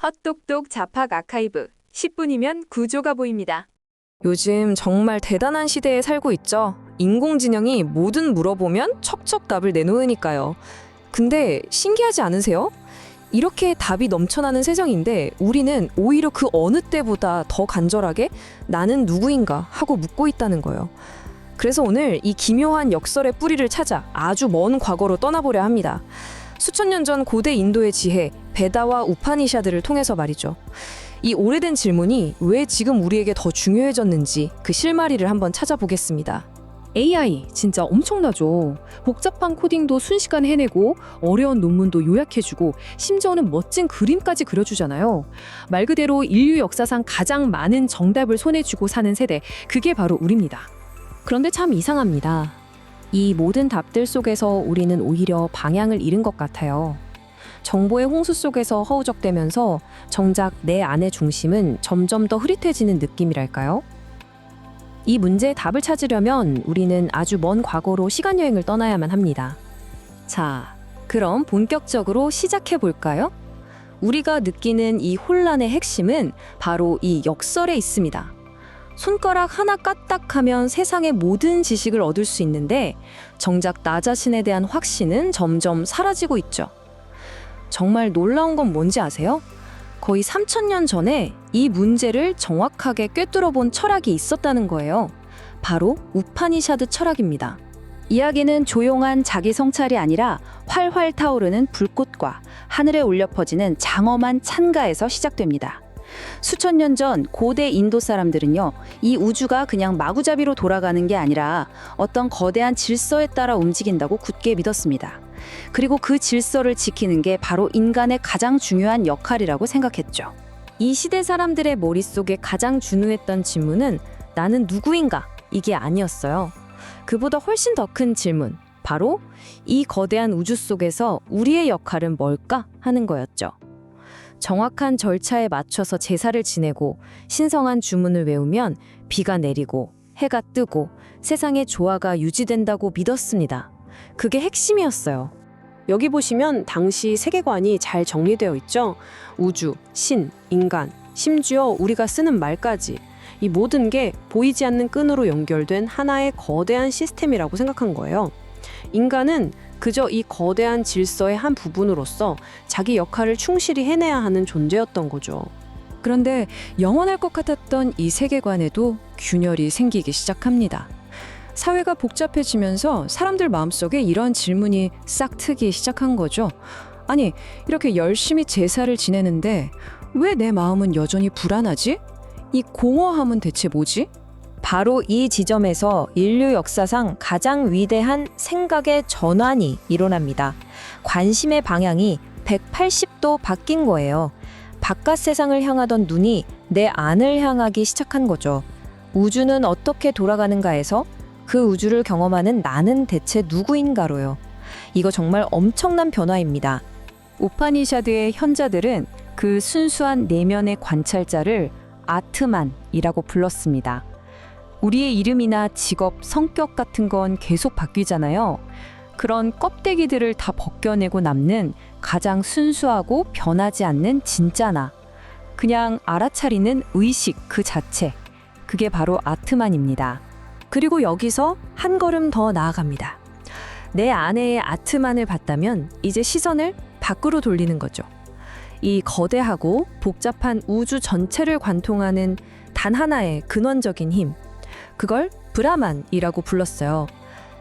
헛똑똑 잡학 아카이브 10분이면 구조가 보입니다. 요즘 정말 대단한 시대에 살고 있죠. 인공지능이 뭐든 물어보면 척척 답을 내놓으니까요. 근데 신기하지 않으세요? 이렇게 답이 넘쳐나는 세상인데 우리는 오히려 그 어느 때보다 더 간절하게 나는 누구인가 하고 묻고 있다는 거예요. 그래서 오늘 이 기묘한 역설의 뿌리를 찾아 아주 먼 과거로 떠나보려 합니다. 수천 년 전 고대 인도의 지혜, 베다와 우파니샤드를 통해서 말이죠. 이 오래된 질문이 왜 지금 우리에게 더 중요해졌는지 그 실마리를 한번 찾아보겠습니다. AI 진짜 엄청나죠. 복잡한 코딩도 순식간에 해내고 어려운 논문도 요약해주고 심지어는 멋진 그림까지 그려주잖아요. 말 그대로 인류 역사상 가장 많은 정답을 손에 쥐고 사는 세대, 그게 바로 우리입니다. 그런데 참 이상합니다. 이 모든 답들 속에서 우리는 오히려 방향을 잃은 것 같아요. 정보의 홍수 속에서 허우적대면서 정작 내 안의 중심은 점점 더 흐릿해지는 느낌이랄까요? 이 문제의 답을 찾으려면 우리는 아주 먼 과거로 시간여행을 떠나야만 합니다. 자, 그럼 본격적으로 시작해 볼까요? 우리가 느끼는 이 혼란의 핵심은 바로 이 역설에 있습니다. 손가락 하나 까딱하면 세상의 모든 지식을 얻을 수 있는데 정작 나 자신에 대한 확신은 점점 사라지고 있죠. 정말 놀라운 건 뭔지 아세요? 거의 3000년 전에 이 문제를 정확하게 꿰뚫어 본 철학이 있었다는 거예요. 바로 우파니샤드 철학입니다. 이야기는 조용한 자기 성찰이 아니라 활활 타오르는 불꽃과 하늘에 울려 퍼지는 장엄한 찬가에서 시작됩니다. 수천 년 전 고대 인도 사람들은요, 이 우주가 그냥 마구잡이로 돌아가는 게 아니라 어떤 거대한 질서에 따라 움직인다고 굳게 믿었습니다. 그리고 그 질서를 지키는 게 바로 인간의 가장 중요한 역할이라고 생각했죠. 이 시대 사람들의 머릿속에 가장 중요했던 질문은 나는 누구인가? 이게 아니었어요. 그보다 훨씬 더 큰 질문, 바로 이 거대한 우주 속에서 우리의 역할은 뭘까? 하는 거였죠. 정확한 절차에 맞춰서 제사를 지내고 신성한 주문을 외우면 비가 내리고 해가 뜨고 세상의 조화가 유지된다고 믿었습니다. 그게 핵심이었어요. 여기 보시면 당시 세계관이 잘 정리되어 있죠. 우주, 신, 인간, 심지어 우리가 쓰는 말까지 이 모든 게 보이지 않는 끈으로 연결된 하나의 거대한 시스템이라고 생각한 거예요. 인간은 그저 이 거대한 질서의 한 부분으로서 자기 역할을 충실히 해내야 하는 존재였던 거죠. 그런데 영원할 것 같았던 이 세계관에도 균열이 생기기 시작합니다. 사회가 복잡해지면서 사람들 마음속에 이런 질문이 싹 트기 시작한 거죠. 아니, 이렇게 열심히 제사를 지내는데 왜 내 마음은 여전히 불안하지? 이 공허함은 대체 뭐지? 바로 이 지점에서 인류 역사상 가장 위대한 생각의 전환이 일어납니다. 관심의 방향이 180도 바뀐 거예요. 바깥 세상을 향하던 눈이 내 안을 향하기 시작한 거죠. 우주는 어떻게 돌아가는가에서 그 우주를 경험하는 나는 대체 누구인가로요. 이거 정말 엄청난 변화입니다. 우파니샤드의 현자들은 그 순수한 내면의 관찰자를 아트만이라고 불렀습니다. 우리의 이름이나 직업, 성격 같은 건 계속 바뀌잖아요. 그런 껍데기들을 다 벗겨내고 남는 가장 순수하고 변하지 않는 진짜 나. 그냥 알아차리는 의식 그 자체. 그게 바로 아트만입니다. 그리고 여기서 한 걸음 더 나아갑니다. 내 안에의 아트만을 봤다면 이제 시선을 밖으로 돌리는 거죠. 이 거대하고 복잡한 우주 전체를 관통하는 단 하나의 근원적인 힘. 그걸 브라만이라고 불렀어요.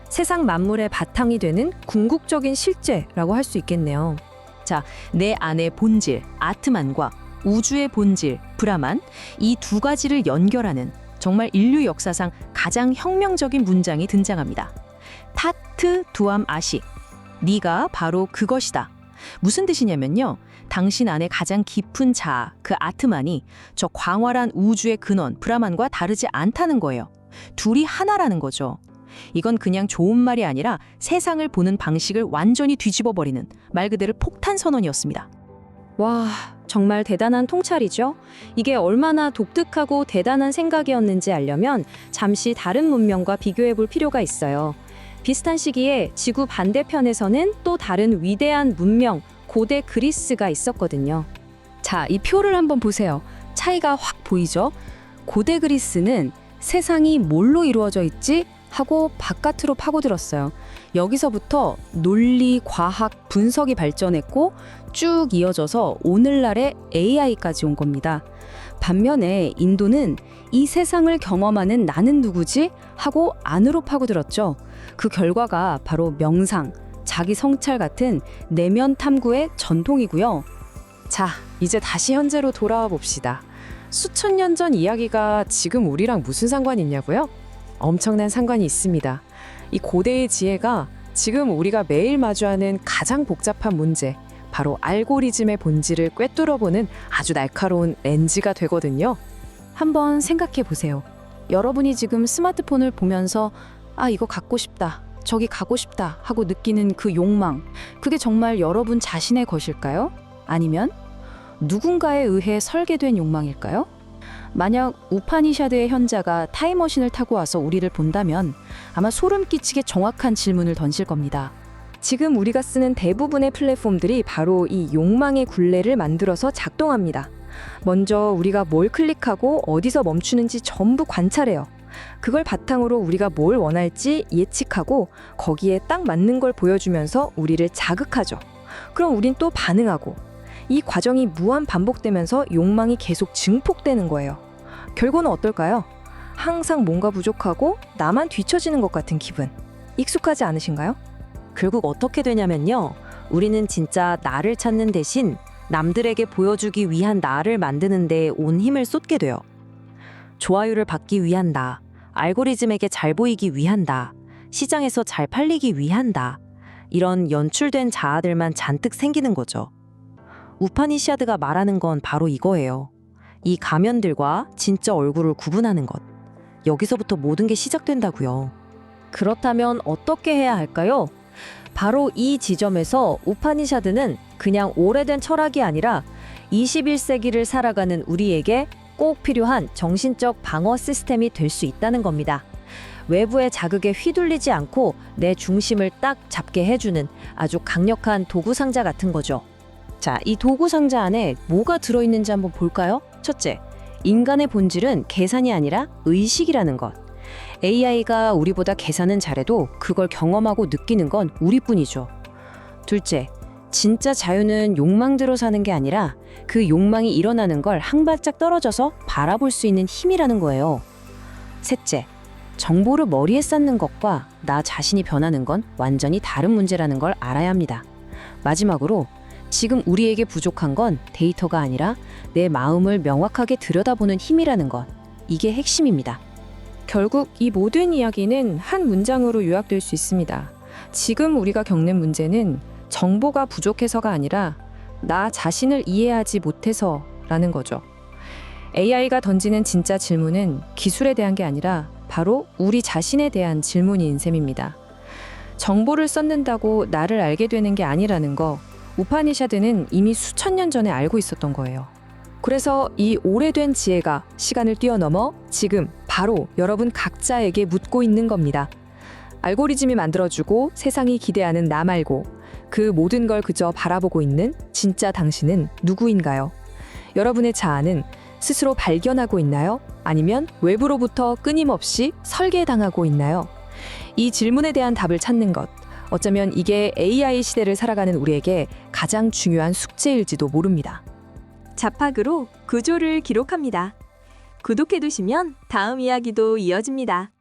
세상 만물의 바탕이 되는 궁극적인 실제라고 할 수 있겠네요. 자, 내 안의 본질, 아트만과 우주의 본질, 브라만, 이 두 가지를 연결하는 정말 인류 역사상 가장 혁명적인 문장이 등장합니다. 타트 두암 아시, 네가 바로 그것이다. 무슨 뜻이냐면요, 당신 안에 가장 깊은 자아, 그 아트만이 저 광활한 우주의 근원, 브라만과 다르지 않다는 거예요. 둘이 하나라는 거죠. 이건 그냥 좋은 말이 아니라 세상을 보는 방식을 완전히 뒤집어버리는 말 그대로 폭탄 선언이었습니다. 와, 정말 대단한 통찰이죠. 이게 얼마나 독특하고 대단한 생각이었는지 알려면 잠시 다른 문명과 비교해 볼 필요가 있어요. 비슷한 시기에 지구 반대편에서는 또 다른 위대한 문명, 고대 그리스가 있었거든요. 자, 이 표를 한번 보세요. 차이가 확 보이죠? 고대 그리스는 세상이 뭘로 이루어져 있지? 하고 바깥으로 파고들었어요. 여기서부터 논리, 과학, 분석이 발전했고 쭉 이어져서 오늘날의 AI까지 온 겁니다. 반면에 인도는 이 세상을 경험하는 나는 누구지? 하고 안으로 파고들었죠. 그 결과가 바로 명상, 자기 성찰 같은 내면 탐구의 전통이고요. 자, 이제 다시 현재로 돌아와 봅시다. 수천 년 전 이야기가 지금 우리랑 무슨 상관이 있냐고요? 엄청난 상관이 있습니다. 이 고대의 지혜가 지금 우리가 매일 마주하는 가장 복잡한 문제, 바로 알고리즘의 본질을 꿰뚫어보는 아주 날카로운 렌즈가 되거든요. 한번 생각해 보세요. 여러분이 지금 스마트폰을 보면서 아, 이거 갖고 싶다, 저기 가고 싶다 하고 느끼는 그 욕망, 그게 정말 여러분 자신의 것일까요? 아니면 누군가에 의해 설계된 욕망일까요? 만약 우파니샤드의 현자가 타임머신을 타고 와서 우리를 본다면 아마 소름 끼치게 정확한 질문을 던질 겁니다. 지금 우리가 쓰는 대부분의 플랫폼들이 바로 이 욕망의 굴레를 만들어서 작동합니다. 먼저 우리가 뭘 클릭하고 어디서 멈추는지 전부 관찰해요. 그걸 바탕으로 우리가 뭘 원할지 예측하고 거기에 딱 맞는 걸 보여주면서 우리를 자극하죠. 그럼 우린 또 반응하고 이 과정이 무한 반복되면서 욕망이 계속 증폭되는 거예요. 결과는 어떨까요? 항상 뭔가 부족하고 나만 뒤처지는 것 같은 기분. 익숙하지 않으신가요? 결국 어떻게 되냐면요. 우리는 진짜 나를 찾는 대신 남들에게 보여주기 위한 나를 만드는 데 온 힘을 쏟게 돼요. 좋아요를 받기 위한 나, 알고리즘에게 잘 보이기 위한 나, 시장에서 잘 팔리기 위한 나, 이런 연출된 자아들만 잔뜩 생기는 거죠. 우파니샤드가 말하는 건 바로 이거예요. 이 가면들과 진짜 얼굴을 구분하는 것. 여기서부터 모든 게 시작된다고요. 그렇다면 어떻게 해야 할까요? 바로 이 지점에서 우파니샤드는 그냥 오래된 철학이 아니라 21세기를 살아가는 우리에게 꼭 필요한 정신적 방어 시스템이 될 수 있다는 겁니다. 외부의 자극에 휘둘리지 않고 내 중심을 딱 잡게 해주는 아주 강력한 도구 상자 같은 거죠. 자, 이 도구 상자 안에 뭐가 들어있는지 한번 볼까요? 첫째, 인간의 본질은 계산이 아니라 의식이라는 것. AI가 우리보다 계산은 잘해도 그걸 경험하고 느끼는 건 우리뿐이죠. 둘째, 진짜 자유는 욕망대로 사는 게 아니라 그 욕망이 일어나는 걸 한 발짝 떨어져서 바라볼 수 있는 힘이라는 거예요. 셋째, 정보를 머리에 쌓는 것과 나 자신이 변하는 건 완전히 다른 문제라는 걸 알아야 합니다. 마지막으로 지금 우리에게 부족한 건 데이터가 아니라 내 마음을 명확하게 들여다보는 힘이라는 것. 이게 핵심입니다. 결국 이 모든 이야기는 한 문장으로 요약될 수 있습니다. 지금 우리가 겪는 문제는 정보가 부족해서가 아니라 나 자신을 이해하지 못해서라는 거죠. AI가 던지는 진짜 질문은 기술에 대한 게 아니라 바로 우리 자신에 대한 질문인 셈입니다. 정보를 썼는다고 나를 알게 되는 게 아니라는 거, 우파니샤드는 이미 수천 년 전에 알고 있었던 거예요. 그래서 이 오래된 지혜가 시간을 뛰어넘어 지금 바로 여러분 각자에게 묻고 있는 겁니다. 알고리즘이 만들어주고 세상이 기대하는 나 말고 그 모든 걸 그저 바라보고 있는 진짜 당신은 누구인가요? 여러분의 자아는 스스로 발견하고 있나요? 아니면 외부로부터 끊임없이 설계당하고 있나요? 이 질문에 대한 답을 찾는 것, 어쩌면 이게 AI 시대를 살아가는 우리에게 가장 중요한 숙제일지도 모릅니다. 자팍으로 구조를 기록합니다. 구독해두시면 다음 이야기도 이어집니다.